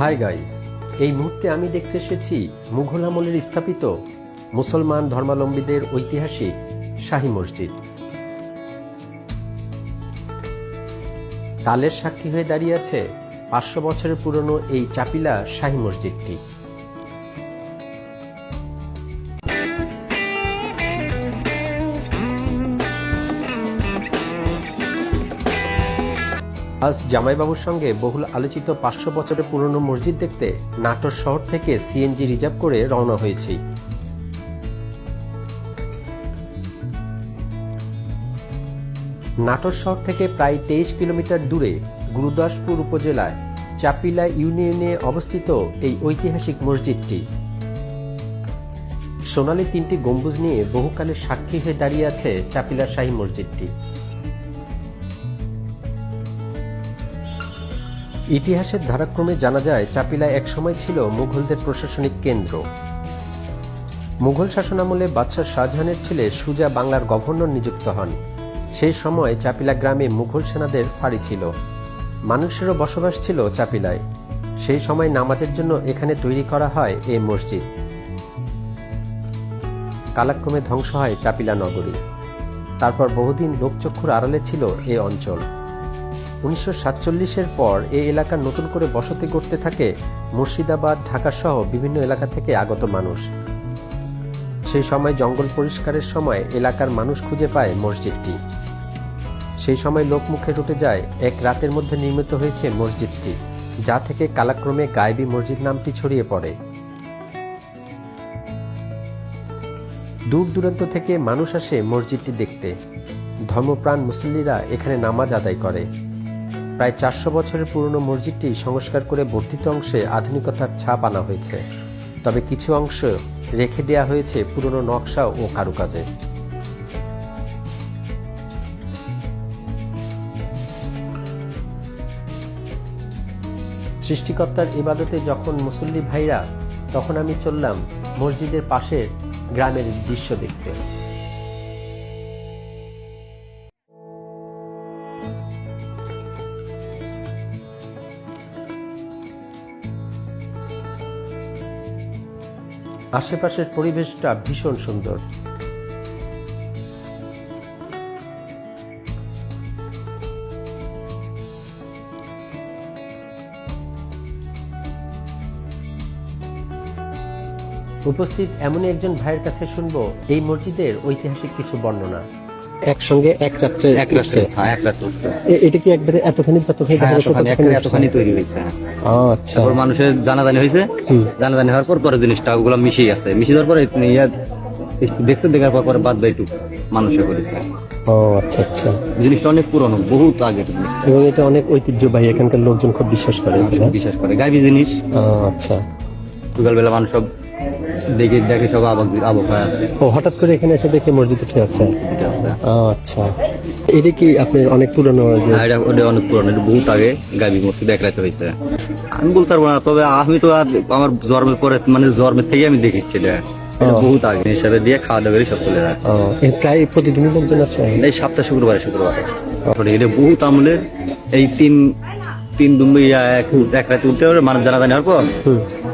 Hi guys, এই মুহূর্তে আমি দেখতে এসেছি মুঘল আমলের স্থাপিত মুসলমান ধর্মাবলম্বীদের ঐতিহাসিক শাহী মসজিদ। কালের সাক্ষী হয়ে দাঁড়িয়ে আছে 500 বছরের পুরনো এই চাপিলা শাহী মসজিদটি। আজ জামাইবাবুর সঙ্গে বহুল আলোচিত 500 বছরের পুরনো মসজিদ দেখতে নাটোর শহর থেকে সিএনজি রিজার্ভ করে রওনা হয়েছি। নাটোর শহর থেকে প্রায় 23 কিলোমিটার দূরে গুরুদাসপুর উপজেলায় চাপিলা ইউনিয়নে অবস্থিত এই ঐতিহাসিক মসজিদটি সোনালী 3টি গম্বুজ নিয়ে বহুকালের সাক্ষী হয়ে দাঁড়িয়ে আছে চাপিলা শাহী মসজিদটি। ইতিহাসের ধারাক্রমে জানা যায় চাপিলা একসময় ছিল মুঘলদের প্রশাসনিক কেন্দ্র। মুঘল শাসনামলে বাদশাহ শাহজাহানের ছেলে সুজা বাংলার গভর্নর নিযুক্ত হন। সেই সময় চাপিলা গ্রামে মুঘল সেনাদের ফাঁড়ি ছিল, মানুষেরও বসবাস ছিল চাপিলায়। সেই সময় নামাজের জন্য এখানে তৈরি করা হয় এই মসজিদ। কালাক্রমে ধ্বংস হয় চাপিলা নগরী। তারপর বহুদিন লোকচক্ষুর আড়ালে ছিল এ অঞ্চল। 1947-এর পর এই এলাকা নতুন করে বসতি করতে থাকে মুর্শিদাবাদ, ঢাকা সহ বিভিন্ন এলাকা থেকে আগত মানুষ। সেই সময় জঙ্গল পরিষ্কারের সময় এলাকার মানুষ খুঁজে পায় মসজিদটি। সেই সময় লোকমুখে রটে যায় এক রাতের মধ্যে নির্মিত হয়েছে মসজিদটি, যা থেকে কালাক্রমে গায়েবী মসজিদ নামটি ছড়িয়ে পড়ে। দূর দূরান্ত থেকে মানুষ আসে মসজিদটি দেখতে। ধর্মপ্রাণ মুসল্লিরা এখানে নামাজ আদায় করে। প্রায় 400 বছরের পুরনো মসজিদটি সংস্কার করে বর্ধিত অংশে আধুনিকতার ছাপ আনা হয়েছে, তবে কিছু অংশ রেখে দেওয়া হয়েছে পুরনো নকশা ও কারুকাজে। সৃষ্টিকর্তার ইবাদতে যখন মুসল্লি ভাইরা, তখন আমি চললাম মসজিদের পাশের গ্রামের দৃশ্য দেখতে। আশেপাশের পরিবেশটা ভীষণ সুন্দর। উপস্থিত এমনই একজন ভাইয়ের কাছে শুনবো এই মসজিদের ঐতিহাসিক কিছু বর্ণনা। একসঙ্গে এক রাত্রে এক রাত চলছে। এটা কি একবারে এতখানি এতখানি তৈরি হয়েছে। আচ্ছা, তারপর মানুষের জানাজানি হয়েছে, জানাজানি হওয়ার পর পরে জিনিসটা ওগুলো মিশিয়ে গেছে, মিশিয়ে দেওয়ার পরে দেখছে, দেখার পর বাদ বাই টুক মানুষে করেছে। ও আচ্ছা আচ্ছা, জিনিসটা অনেক পুরনো, বহুত আগের জিনিস, এবং এটা অনেক ঐতিহ্যবাহী। এখানকার লোকজন খুব বিশ্বাস করে, বিশ্বাস করে গাইবি জিনিস। আচ্ছা, সকালবেলা মানুষ সব দেখে সব আবক হয়ে আছে। ও হঠাৎ করে এখানে এসে দেখে মসজিদ উঠে আছে। আচ্ছা, এটা কি আপনার অনেক পুরনো? এটা অনেক পুরনো, এটা বহুত আগে গাইবি মসজিদ এক রাতে হয়েছে। আমি বলতে পারবো না, তবে আমি তো আমার জন্মের পরে, মানে জন্মের থেকে আমি দেখেছি এটা বহুত আগে হিসাবে দিয়ে খাওয়া দাওয়া করে সব চলে যায়। প্রায় প্রতিদিনই লোকজন আছে এই সপ্তাহে শুক্রবারে এটা বহুত আমলের। এই তিন দুম্বাই এক রাতে উঠতে পারে মানুষ জানাজানি হওয়ার পর,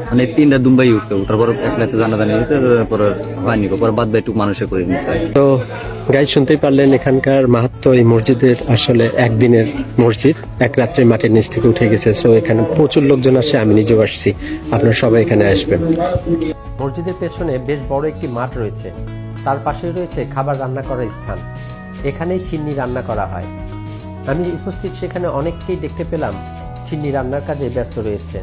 মানে 3টা দুম্বাই উঠছে, উঠার পর এক রাতে জানাজানি হয়েছে, পরে হয়নি, পরে বাদ বাই টুক মানুষে করে নিচ্ছে। তো গাইজ, শুনতেই পারলেন এখানকার মাহাত্ম্য। এই মসজিদের আসলে একদিনের মসজিদ, এক রাত্রে মাটির নিচ থেকে উঠে গেছে। সো এখানে প্রচুর লোকজন আসে, আমি নিজেও আসছি। আপনারা সবাই এখানে আসবেন। মসজিদের পেছনে বেশ বড় একটি মাঠ রয়েছে, তার পাশেই রয়েছে খাবার রান্না করার স্থান। এখানেই ছিন্নি রান্না করা হয়। আমি উপস্থিত সেখানে অনেককেই দেখতে পেলাম ছিন্নি রান্নার কাজে ব্যস্ত রয়েছে,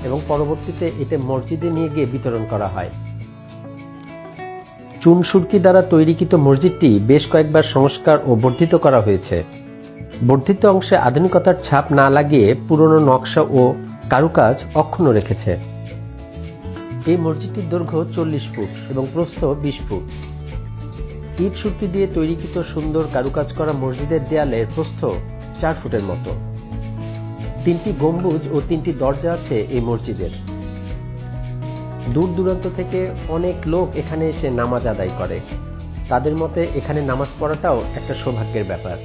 এবং পরবর্তীতে এতে মসজিদে নিয়ে গিয়ে বিতরণ করা হয়। চুন সুরকি দ্বারা তৈরিকৃত মসজিদটি বেশ কয়েকবার সংস্কার ও বর্ধিত করা হয়েছে। বর্ধিত অংশে আধুনিকতার ছাপ না লাগিয়ে পুরনো নকশা ও কারুকাজ অক্ষুণ্ণ রেখেছে। এই মসজিদটির দৈর্ঘ্য 40 ফুট এবং প্রস্থ 20 ফুট। ইট সুরকি দিয়ে তৈরিকৃত সুন্দর কারুকাজ করা মসজিদের দেয়ালের প্রস্থ 4 ফুটের মতো। 3টি গম্বুজ ও 3টি দরজা আছে এই মসজিদের। দূর দূরান্ত থেকে অনেক লোক এখানে এসে নামাজ আদায় করে। তাদের মতে এখানে নামাজ পড়াটাও একটা সৌভাগ্যের ব্যাপার।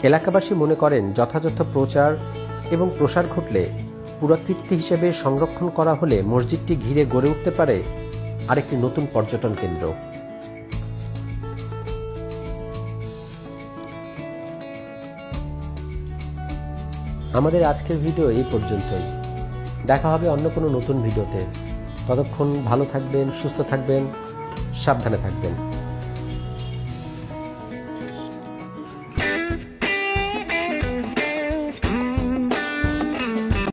এলাকাবাসী মনে করেন যথাযথ প্রচার এবং প্রসার ঘটলে পুরাকীর্তি হিসেবে সংরক্ষণ করা হলে মসজিদটি ঘিরে গড়ে উঠতে পারে আরেকটি নতুন পর্যটন কেন্দ্র। আমাদের আজকের ভিডিও এই পর্যন্তই। দেখা হবে অন্য কোনো নতুন ভিডিওতে। ততক্ষণ ভালো থাকবেন, সুস্থ থাকবেন, সাবধানে থাকবেন।